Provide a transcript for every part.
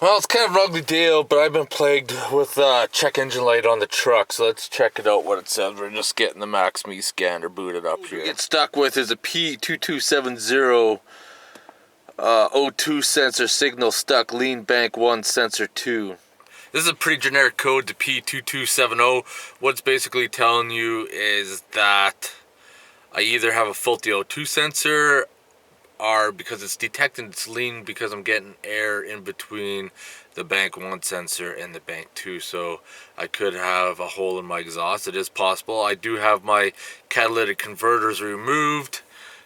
Well, it's kind of an ugly deal, but I've been plagued with check engine light on the truck, so let's check it out what it says. We're just getting the MaxMe scanner booted up here. What we get stuck with is a P2270 O2 sensor signal stuck lean bank 1 sensor 2. This is a pretty generic code, the P2270. What it's basically telling you is that I either have a faulty O2 sensor, or because it's detecting it's lean because I'm getting air in between the bank 1 sensor and the bank 2, so I could have a hole in my exhaust. It is possible. I do have my catalytic converters removed,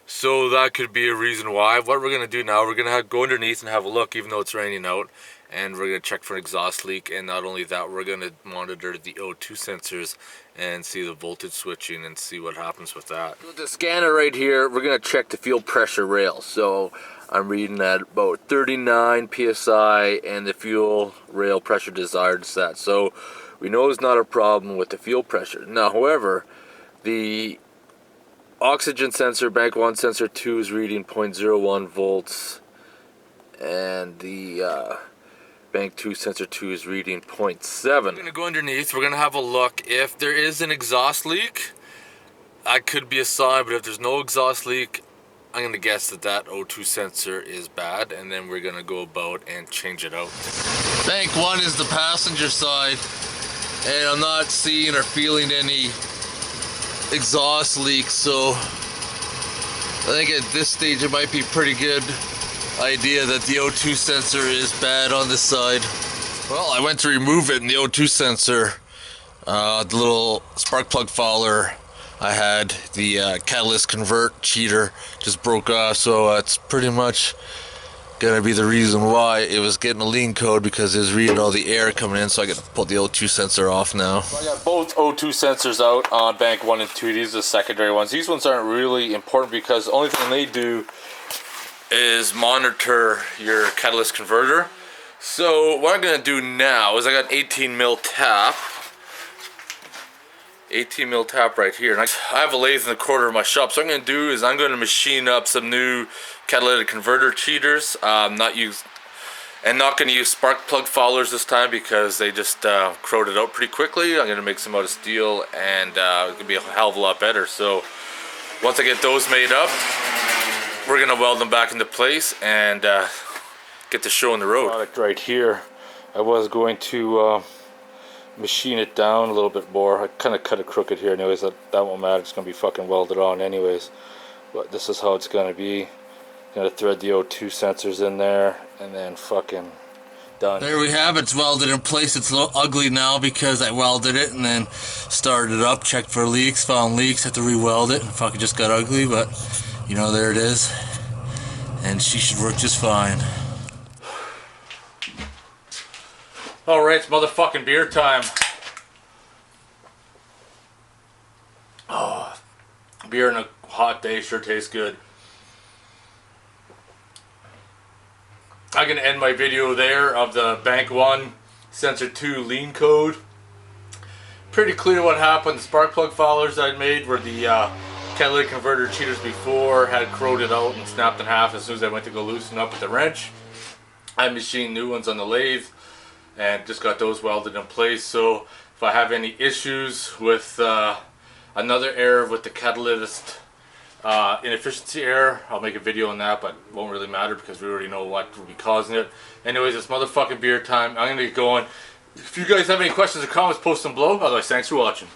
so that could be a reason why. What we're going to do now, we're going to go underneath and have a look even though it's raining out, and we're going to check for an exhaust leak. And not only that, we're going to monitor the O2 sensors and see the voltage switching and see what happens with that. With the scanner right here, we're going to check the fuel pressure rail. So I'm reading at about 39 psi and the fuel rail pressure desired set. So we know it's not a problem with the fuel pressure. Now, however, the oxygen sensor, bank 1 sensor 2 is reading 0.01 volts, and the bank 2 sensor 2 is reading 0.7. We're going to go underneath, we're going to have a look. If there is an exhaust leak, that could be a sign, but if there's no exhaust leak, I'm going to guess that that O2 sensor is bad, and then we're going to go about and change it out. Bank 1 is the passenger side, and I'm not seeing or feeling any exhaust leaks, so I think at this stage it might be pretty good idea that the O2 sensor is bad on this side. Well, I went to remove it, and the O2 sensor, the little spark plug fouler I had, the catalyst convert cheater just broke off, so that's pretty much gonna be the reason why it was getting a lean code, because it was reading all the air coming in. So I got to pull the O2 sensor off now. So I got both O2 sensors out on bank 1 and 2. These are the secondary ones. These ones aren't really important because the only thing they do is monitor your catalyst converter. So what I'm gonna do now is I got 18 mil tap. 18 mil tap right here, and I have a lathe in the corner of my shop, so what I'm going to do is I'm going to machine up some new catalytic converter cheaters. Not going to use spark plug foulers this time because they just corroded out pretty quickly. I'm going to make some out of steel, and it's going to be a hell of a lot better. So once I get those made up, we're going to weld them back into place and get the show on the road. Product right here, I was going to machine it down a little bit more. I kind of cut it crooked here anyways. That won't matter, it's going to be fucking welded on anyways. But this is how it's going to be. Going to thread the O2 sensors in there and then fucking done. There we have it. It's welded in place. It's a little ugly now because I welded it and then started it up, checked for leaks, found leaks, had to re-weld it, and fucking just got ugly. But you know, there it is, and she should work just fine. Alright, it's motherfucking beer time. Oh, beer on a hot day sure tastes good. I'm going to end my video there of the bank 1 sensor 2 lean code. Pretty clear what happened. The spark plug foulers I made were the catalytic converter cheaters before had corroded out and snapped in half as soon as I went to go loosen up with the wrench. I machined new ones on the lathe and just got those welded in place. So if I have any issues with another error with the catalyst inefficiency error, I'll make a video on that, but it won't really matter because we already know what will be causing it. Anyways, it's motherfucking beer time. I'm gonna get going. If you guys have any questions or comments, post them below. Otherwise, thanks for watching.